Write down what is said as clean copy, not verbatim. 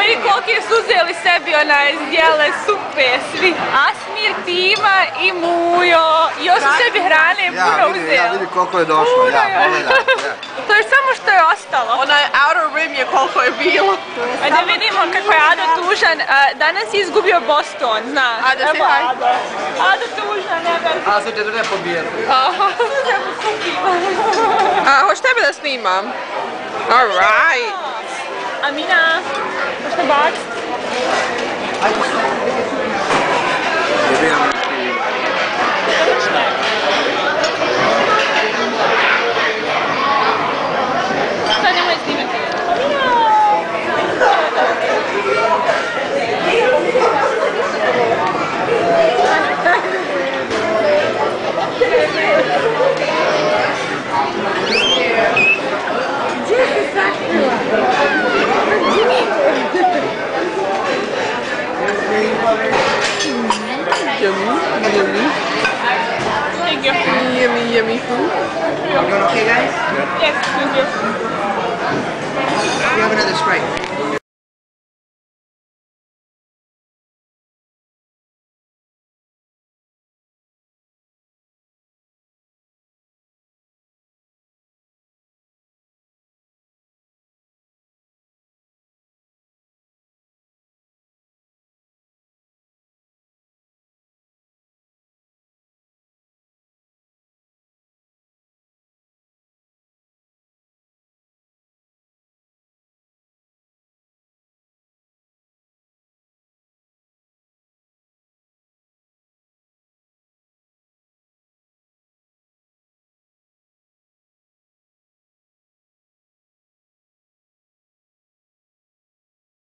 Vidi koliki su uzeli sebi zdjele supe svi. Asmir, Tima i Mujo. I još su sebi hrane puno uzeli. Ja vidi koliko je došlo, To je samo što je ostalo. Onaj outer rim je koliko je bilo. Da vidimo kako je Ado tužan. Danas je izgubio Boston, znaš. Ado, si haj. Ado tužan, ne već. A sad će da ne pobijeti. Hoće tebe da snimam? Alright. Amina, možete baciti? Sad nemoj snimati. Gdje se sakrila? Yummy. Thank you. Yummy food. You doing okay, guys? Yes, thank you. You have another Sprite.